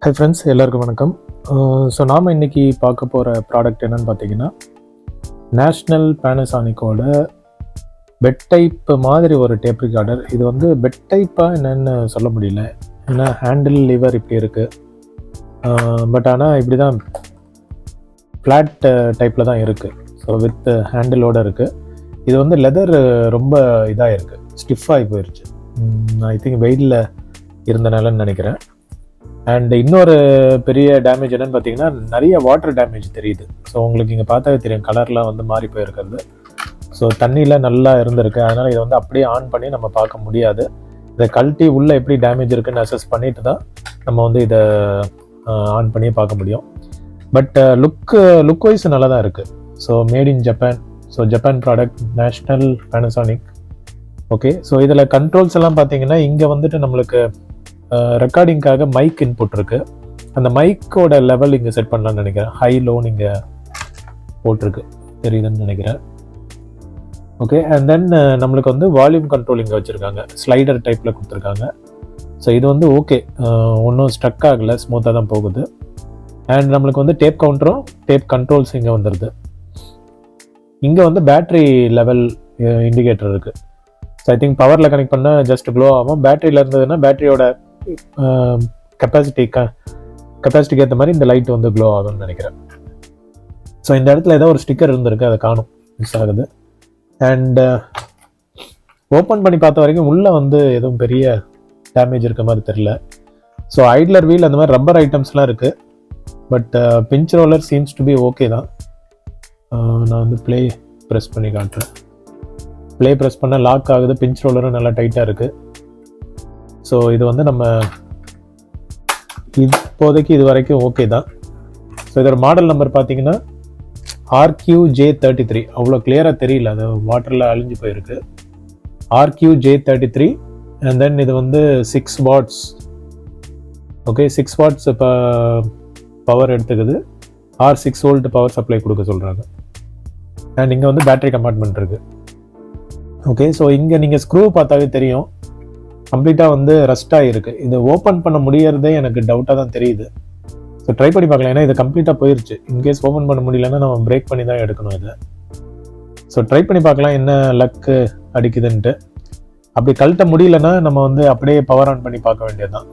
Hi friends, எல்லாருக்கும் வணக்கம். So நாம் இன்றைக்கி பார்க்க போகிற ப்ராடக்ட் என்னென்னு பார்த்தீங்கன்னா, நேஷ்னல் பேனசானிக்கோட பெட் டைப் மாதிரி ஒரு டேப் ரிகார்டர். இது வந்து பெட் டைப்பாக என்னென்னு சொல்ல முடியல, ஏன்னா ஹேண்டில் லிவர் இப்படி இருக்குது. பட் ஆனால் இப்படி தான் ஃப்ளாட் டைப்பில் தான் இருக்குது. ஸோ வித் ஹேண்டிலோடு இருக்குது. இது வந்து லெதர் ரொம்ப இதாக இருக்குது, ஸ்டிஃபாகி போயிடுச்சு. ஐ திங்க் வெயிலில் இருந்தனாலன்னு நினைக்கிறேன். அண்ட் இன்னொரு பெரிய டேமேஜ் என்னென்னு பார்த்தீங்கன்னா, நிறைய வாட்டர் டேமேஜ் தெரியுது. ஸோ உங்களுக்கு இங்கே பார்த்தாவே தெரியும், கலர்லாம் வந்து மாறி போயிருக்கிறது. ஸோ தண்ணியில் நல்லா இருந்திருக்கு. அதனால் இதை வந்து அப்படியே ஆன் பண்ணி நம்ம பார்க்க முடியாது. இதை கழட்டி உள்ளே எப்படி டேமேஜ் இருக்குன்னு அசஸ் பண்ணிட்டு தான் நம்ம வந்து இதை ஆன் பண்ணி பார்க்க முடியும். பட் லுக் வைஸ் நல்லா தான் இருக்குது. So made in Japan. So Japan product, national Panasonic. Okay, so இதில் கண்ட்ரோல்ஸ் எல்லாம் பார்த்தீங்கன்னா, இங்கே வந்துட்டு நம்மளுக்கு ரெக்கார்டிங்காக மைக் இன்புட் இருக்குது. அந்த மைக்கோட லெவல் இங்கே செட் பண்ணலான்னு நினைக்கிறேன். ஹை லோன்னு இங்கே போட்டிருக்கு, தெரியுதுன்னு நினைக்கிறேன். ஓகே, அண்ட் தென் நம்மளுக்கு வந்து வால்யூம் கண்ட்ரோல் இங்கே வச்சுருக்காங்க, ஸ்லைடர் டைப்பில் கொடுத்துருக்காங்க. ஸோ இது வந்து ஓகே, ஒன்றும் ஸ்ட்ரக் ஆகலை, ஸ்மூத்தாக தான் போகுது. அண்ட் நம்மளுக்கு வந்து டேப் கவுண்டரும் டேப் கண்ட்ரோல்ஸ் இங்கே வந்துடுது. இங்கே வந்து பேட்ரி லெவல் இண்டிகேட்டர் இருக்குது. ஸோ ஐ திங்க் பவரில் கனெக்ட் பண்ணால் ஜஸ்ட் க்ளோ ஆகும். பேட்டரியில் இருந்ததுன்னா பேட்டரியோட கெப்பாசிட்டிக்கு ஏற்ற மாதிரி இந்த லைட் வந்து க்ளோ ஆகும்னு நினைக்கிறேன். ஸோ இந்த இடத்துல ஏதோ ஒரு ஸ்டிக்கர் இருந்திருக்கு, அதை காணும், மிஸ் ஆகுது. அண்ட் ஓப்பன் பண்ணி பார்த்த வரைக்கும் உள்ளே வந்து எதுவும் பெரிய டேமேஜ் இருக்க மாதிரி தெரியல. ஸோ ஐட்லர் வீல் அந்த மாதிரி ரப்பர் ஐட்டம்ஸ்லாம் இருக்குது. But pinch roller seems to be okay தான். நான் வந்து ப்ளே ப்ரெஸ் பண்ணி காட்டுறேன். ப்ளே ப்ரெஸ் பண்ணால் லாக் ஆகுது. பிஞ்ச் ரோலரும் நல்லா டைட்டாக இருக்குது. ஸோ இது வந்து நம்ம இப்போதைக்கு இது வரைக்கும் ஓகே தான். ஸோ இதோட மாடல் நம்பர் பார்த்தீங்கன்னா RQJ33. அவ்வளோ கிளியராக தெரியல, அது வாட்டரில் அழிஞ்சு போயிருக்கு. RQJ33. அண்ட் தென் இது வந்து 6 வாட்ஸ். ஓகே, 6 வாட்ஸ் இப்போ பவர் எடுத்துக்குது. 6 வோல்ட் பவர் சப்ளை கொடுக்க சொல்கிறாங்க. அண்ட் இங்கே வந்து பேட்டரி கம்பார்ட்மெண்ட் இருக்குது. ஓகே, ஸோ இங்கே நீங்கள் ஸ்க்ரூ பார்த்தாவே தெரியும், கம்ப்ளீட்டாக வந்து ரஸ்டாக இருக்குது. இது ஓப்பன் பண்ண முடியறதே எனக்கு டவுட்டாக தான் தெரியுது. ஸோ ட்ரை பண்ணி பார்க்கலாம், ஏன்னா இது கம்ப்ளீட்டாக போயிடுச்சு. இன்கேஸ் ஓப்பன் பண்ண முடியலன்னா நம்ம பிரேக் பண்ணி தான் எடுக்கணும் இதை. ஸோ ட்ரை பண்ணி பார்க்கலாம் என்ன லக்கு அடிக்குதுன்ட்டு. அப்படி கழட்ட முடியலன்னா நம்ம வந்து அப்படியே பவர் ஆன் பண்ணி பார்க்க வேண்டியது தான்.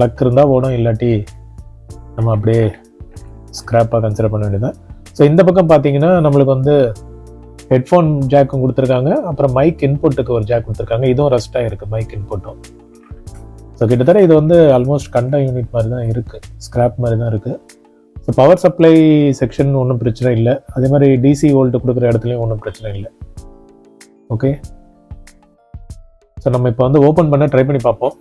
லக் இருந்தால் ஓடும், இல்லாட்டி நம்ம அப்படியே ஸ்க்ராப்பாக கன்சிடர் பண்ண வேண்டியது தான். ஸோ இந்த பக்கம் பார்த்தீங்கன்னா நம்மளுக்கு வந்து ஹெட்ஃபோன் ஜாக்கும் கொடுத்துருக்காங்க. அப்புறம் மைக் இன்புட்டுக்கு ஒரு ஜாக் கொடுத்துருக்காங்க. இதுவும் ரஸ்டாக இருக்குது, மைக் இன்புட்டும். ஸோ கிட்டத்தட்ட இது வந்து ஆல்மோஸ்ட் கண்ட யூனிட் மாதிரி தான் இருக்குது, ஸ்க்ராப் மாதிரி தான் இருக்குது. ஸோ பவர் சப்ளை செக்ஷன் ஒன்றும் பிரச்சனை இல்லை. அதே மாதிரி டிசி வோல்ட்டு கொடுக்குற இடத்துலையும் ஒன்றும் பிரச்சனை இல்லை. ஓகே, ஸோ நம்ம இப்போ வந்து ஓப்பன் பண்ண ட்ரை பண்ணி பார்ப்போம்.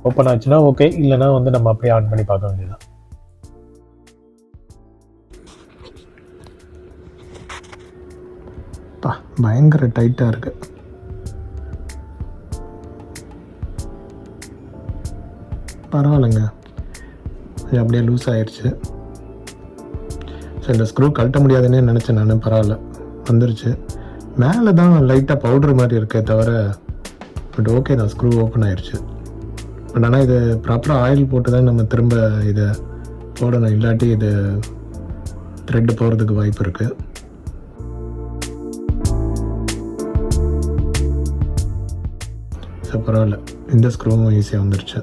ஓப்பன் ஆச்சுன்னா ஓகே, இல்லைனா வந்து நம்ம அப்படியே ஆன் பண்ணி பார்க்க வேண்டியதுதான். பயங்கர டைட்டாக இருக்கு. பரவாயில்லைங்க, அப்படியே லூஸ் ஆயிடுச்சு. ஸோ இந்த ஸ்க்ரூ கழட்ட முடியாதுன்னே நினச்சேன் நான். பரவாயில்ல, வந்துருச்சு. மேலே தான் லைட்டாக பவுட்ரு மாதிரி இருக்கே தவிர, பட் ஓகே தான், ஸ்க்ரூ ஓப்பன் ஆயிடுச்சு. பட் ஆனால் இது ப்ராப்பராக ஆயில் போட்டு தான் நம்ம திரும்ப இதை போடணும், இல்லாட்டி இது த்ரெட்டு போகிறதுக்கு வாய்ப்பு இருக்குது. ஸோ பரவாயில்ல, இந்த ஸ்க்ரூவும் ஈஸியாக வந்துருச்சு.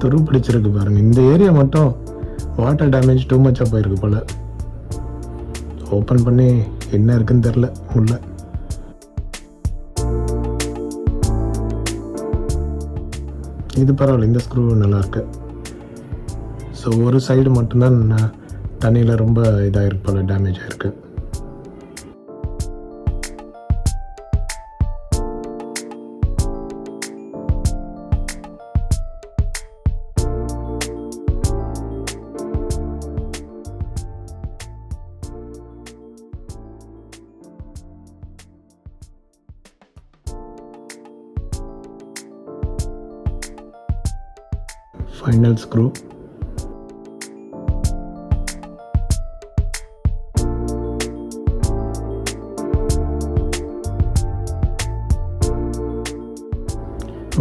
துரு பிடிச்சிருக்கு பாருங்க. இந்த ஏரியா மட்டும் வாட்டர் டேமேஜ் டூ மச்சாக போயிருக்கு போல். ஓப்பன் பண்ணி என்ன இருக்குன்னு தெரில உள்ள. இது பரவாயில்ல, இந்த ஸ்க்ரூ நல்லாயிருக்கு. ஸோ ஒரு சைடு மட்டும்தான் தண்ணியில் ரொம்ப இதாகிருக்கு போல், டேமேஜ் ஆகிருக்கு. Final screw.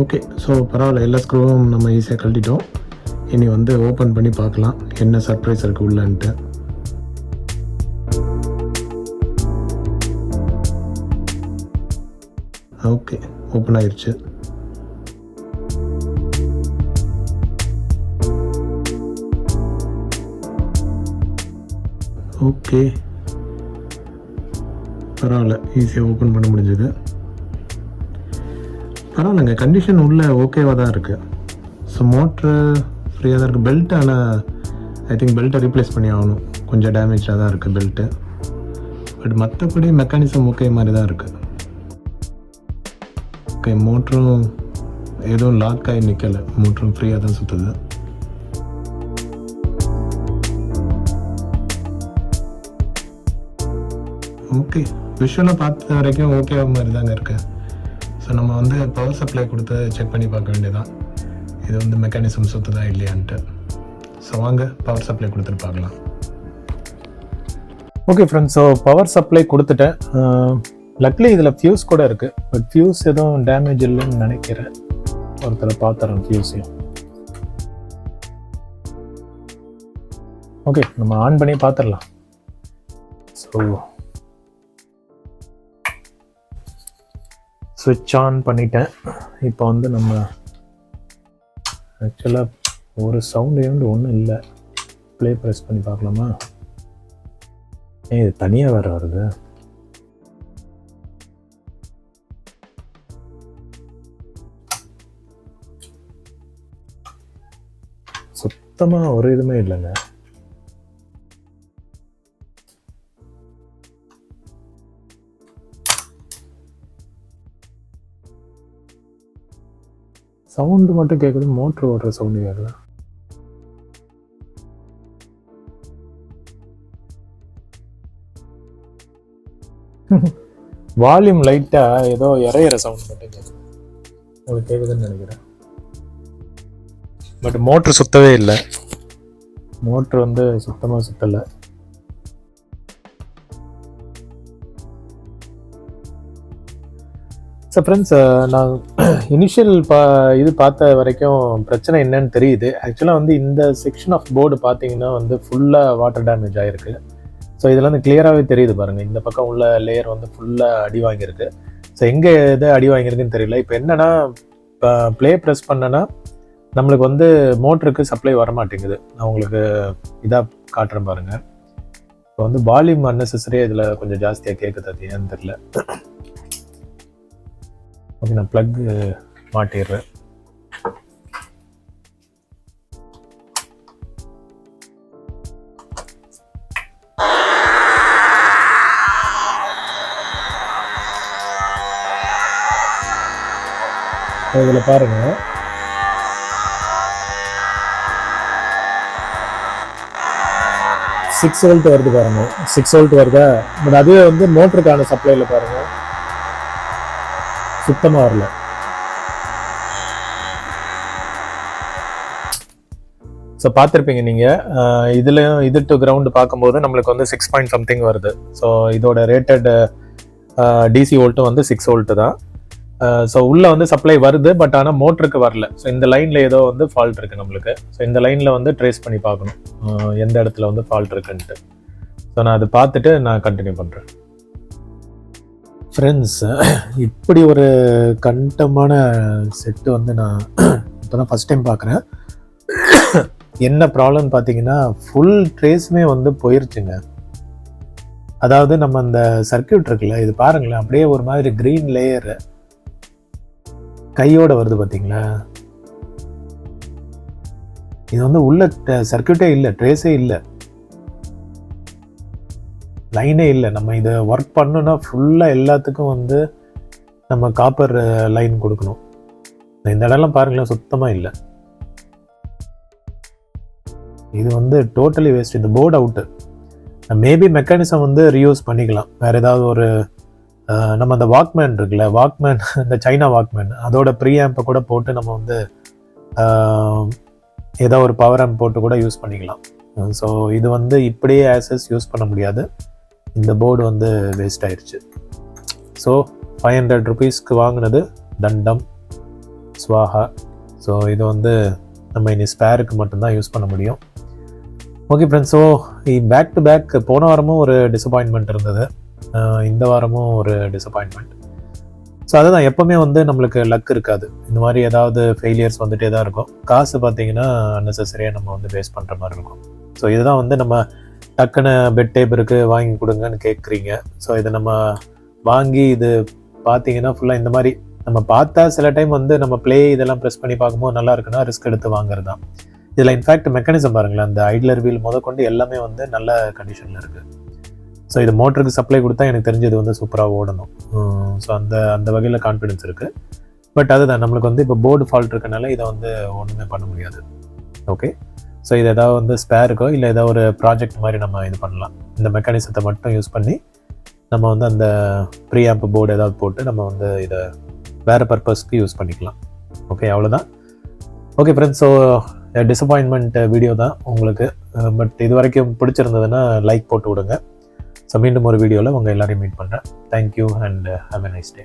ஓகே, ஸோ பரவாயில்ல, எல்லா ஸ்க்ரூவும் நம்ம ஈஸியாக கழட்டிட்டோம். இனி வந்து ஓப்பன் பண்ணி பார்க்கலாம் என்ன சர்ப்ரைஸ் இருக்குது உள்ளன்ட்டு. ஓகே, ஓப்பன் ஆயிடுச்சு. ஓகே, பரவாயில்ல, ஈஸியாக ஓப்பன் பண்ண முடிஞ்சது. பரவாயில்லைங்க, கண்டிஷன் உள்ள ஓகேவாக தான் இருக்குது. ஸோ மோட்ரு ஃப்ரீயாக தான் இருக்குது. பெல்ட் ஆனால் ஐ திங்க் பெல்ட்டை ரீப்ளேஸ் பண்ணி ஆகணும், கொஞ்சம் டேமேஜாக தான் இருக்குது பெல்ட்டு. பட் மற்றபடி மெக்கானிசம் ஓகே மாதிரி தான் இருக்குது. ஓகே, மோட்டரும் எதுவும் லாக் ஆகி நிற்கலை, மோட்டரும் ஃப்ரீயாக தான் சுற்றுது. ஓகே, விஷுவலாக பார்த்த வரைக்கும் ஓகே மாதிரி தாங்க இருக்குது. ஸோ நம்ம வந்து பவர் சப்ளை கொடுத்து செக் பண்ணி பார்க்க வேண்டியதான், இது வந்து மெக்கானிசம் சுற்றுதா இல்லையான்ட்டு. ஸோ வாங்க பவர் சப்ளை கொடுத்துட்டு பார்க்கலாம். Okay friends, so power supply கொடுத்துட்டேன். லக்லி இதில் ஃபியூஸ் கூட இருக்குது, பட் ஃபியூஸ் எதுவும் டேமேஜ் இல்லைன்னு நினைக்கிறேன். ஒருத்தரை பார்த்துறேன் ஃபியூஸையும். ஓகே, நம்ம ஆன் பண்ணி பார்த்துடலாம். ஸோ ஸ்விட்ச் ஆன் பண்ணிட்டேன். இப்போ வந்து நம்ம ஆக்சுவலாக ஒரு சவுண்டு ஒன்றும் இல்லை. ப்ளே ப்ரெஸ் பண்ணி பார்க்கலாமா? இது தனியாக வேறு வருது. சுத்தமாக ஒரு இதுவுமே இல்லைங்க. சவுண்டு மட்டும் கேட்குது, மோட்ரு ஓடுற சவுண்டு கேட்கல. வால்யூம் லைட்டாக ஏதோ இறையிற சவுண்ட் மட்டும் கேட்குது, உங்களுக்கு கேட்குதுன்னு நினைக்கிறேன். பட் மோட்ரு சுத்தவே இல்லை, மோட்ரு வந்து சுத்தமாக சுத்தலை. ஸோ ஃப்ரெண்ட்ஸ், நான் இனிஷியல் இது பார்த்த வரைக்கும் பிரச்சனை என்னன்னு தெரியுது. ஆக்சுவலாக வந்து இந்த செக்ஷன் ஆஃப் போர்டு பார்த்தீங்கன்னா வந்து ஃபுல்லாக வாட்டர் டேமேஜ் ஆகிருக்கு. ஸோ இதில் வந்து கிளியராகவே தெரியுது பாருங்கள், இந்த பக்கம் உள்ள லேயர் வந்து ஃபுல்லாக அடி வாங்கியிருக்கு. ஸோ எங்கே எது அடி வாங்கியிருக்குன்னு தெரியல. இப்போ என்னென்னா, இப்போ ப்ளே ப்ரெஸ் பண்ணேன்னா நம்மளுக்கு வந்து மோட்டருக்கு சப்ளை வர மாட்டேங்குது. நான் உங்களுக்கு இதாக காட்டுறேன் பாருங்கள். இப்போ வந்து வால்யூம் அன்னெசரியாக இதில் கொஞ்சம் ஜாஸ்தியாக கேட்குது, அது ஏன்னு தெரியல. ஓகே, நான் ப்ளக் மாட்டிடுறேன். இதில் பாருங்க, 6 வோல்ட் வருது பாருங்க, 6 வோல்ட் வருதா? பட் அதுவே வந்து மோட்டருக்கான சப்ளைல பாருங்க சுத்தமாக வரல. ஸோ பார்த்துருப்பீங்க நீங்கள், இதுலேயும் இது டு கிரவுண்டு பார்க்கும்போது நம்மளுக்கு வந்து 6 பாயிண்ட் சம்திங் வருது. ஸோ இதோட ரேட்டட் டிசி வோல்ட்டும் வந்து 6 வோல்ட்டு தான். ஸோ உள்ளே வந்து சப்ளை வருது, பட் ஆனால் மோட்டருக்கு வரல. ஸோ இந்த லைனில் ஏதோ வந்து ஃபால்ட் இருக்குது நம்மளுக்கு. ஸோ இந்த லைனில் வந்து ட்ரேஸ் பண்ணி பார்க்கணும் எந்த இடத்துல வந்து ஃபால்ட் இருக்குன்ட்டு. ஸோ நான் அதை பார்த்துட்டு நான் கண்டினியூ பண்ணுறேன். ஃப்ரெண்ட்ஸ், இப்படி ஒரு கண்டமான செட்டு வந்து நான் இப்போ தான் ஃபஸ்ட் டைம் பார்க்குறேன். என்ன ப்ராப்ளம்னு பார்த்தீங்கன்னா, ஃபுல் ட்ரேஸுமே வந்து போயிருச்சுங்க. அதாவது நம்ம அந்த சர்க்கியூட் இருக்குல்ல, இது பாருங்களேன், அப்படியே ஒரு மாதிரி க்ரீன் லேயர் கையோட வருது பார்த்தீங்களா? இது வந்து உள்ள சர்க்கியூட்டே இல்லை, ட்ரேஸே இல்லை, லைனே இல்லை. நம்ம இதை ஒர்க் பண்ணோன்னா ஃபுல்லாக எல்லாத்துக்கும் வந்து நம்ம காப்பர் லைன் கொடுக்கணும். இந்த இடம்லாம் பாருங்களேன், சுத்தமாக இல்லை. இது வந்து டோட்டலி வேஸ்ட். இந்த போர்டு அவுட்டு. மேபி மெக்கானிசம் வந்து ரீயூஸ் பண்ணிக்கலாம். வேறு ஏதாவது ஒரு நம்ம அந்த வாக்மேன் இருக்குல்ல, வாக்மேன், இந்த சைனா வாக்மேன், அதோட ப்ரீஆம்பை கூட போட்டு நம்ம வந்து ஏதோ ஒரு பவர் ஆம்ப் போட்டு கூட யூஸ் பண்ணிக்கலாம். ஸோ இது வந்து இப்படியே ஆக்சஸ் யூஸ் பண்ண முடியாது. இந்த போர்டு வந்து வேஸ்ட் ஆயிடுச்சு. ஸோ 500 rupeesக்கு வாங்கினது தண்டம் ஸ்வாஹா. ஸோ இது வந்து நம்ம இனி ஸ்பேருக்கு மட்டும்தான் யூஸ் பண்ண முடியும். Okay friends, so back to back போன வாரமும் ஒரு டிசப்பாயின்மெண்ட் இருந்தது, இந்த வாரமும் ஒரு டிசப்பாயின்மெண்ட். ஸோ அதுதான், எப்போவுமே வந்து நம்மளுக்கு லக் இருக்காது. இந்த மாதிரி ஏதாவது ஃபெயிலியர்ஸ் வந்துகிட்டே தான் இருக்கும். காசு பார்த்தீங்கன்னா அன்னெசரியாக நம்ம வந்து வேஸ்ட் பண்ணுற மாதிரி இருக்கும். ஸோ இதுதான் வந்து நம்ம டக்குன்னு பெட் டேபிளுக்கு வாங்கி கொடுங்கன்னு கேட்குறீங்க. ஸோ இதை நம்ம வாங்கி இது பார்த்தீங்கன்னா ஃபுல்லாக இந்த மாதிரி நம்ம பார்த்தா சில டைம் வந்து நம்ம ப்ளே இதெல்லாம் ப்ரெஸ் பண்ணி பார்க்கும்போது நல்லா இருக்குன்னா ரிஸ்க் எடுத்து வாங்குறது தான். இதில் இன்ஃபேக்ட் மெக்கானிசம் பாருங்களேன், அந்த ஐட்லர் வீல் முதற்கொண்டு எல்லாமே வந்து நல்ல கண்டிஷனில் இருக்குது. ஸோ இது மோட்டருக்கு சப்ளை கொடுத்தா எனக்கு தெரிஞ்சது வந்து சூப்பராக ஓடணும். ஸோ அந்த வகையில் கான்ஃபிடென்ஸ் இருக்குது. பட் அதுதான், நம்மளுக்கு வந்து இப்போ போர்டு ஃபால்ட் இருக்கனால இதை வந்து ஒன்றுமே பண்ண முடியாது. ஓகே, ஸோ இது ஏதாவது வந்து ஸ்பேருக்கோ இல்லை ஏதாவது ஒரு ப்ராஜெக்ட் மாதிரி நம்ம இது பண்ணலாம். இந்த மெக்கானிசத்தை மட்டும் யூஸ் பண்ணி நம்ம வந்து அந்த ப்ரீ ஆம்ப் போர்டு ஏதாவது போட்டு நம்ம வந்து இதை வேறு பர்பஸ்க்கு யூஸ் பண்ணிக்கலாம். ஓகே, அவ்வளோதான். Okay friends, so disappointment video தான் உங்களுக்கு. பட் இது வரைக்கும் பிடிச்சிருந்ததுன்னா லைக் போட்டு விடுங்க. ஸோ மீண்டும் ஒரு வீடியோவில் உங்கள் எல்லாரையும் மீட் பண்ணுறேன். Thank you and have a nice day.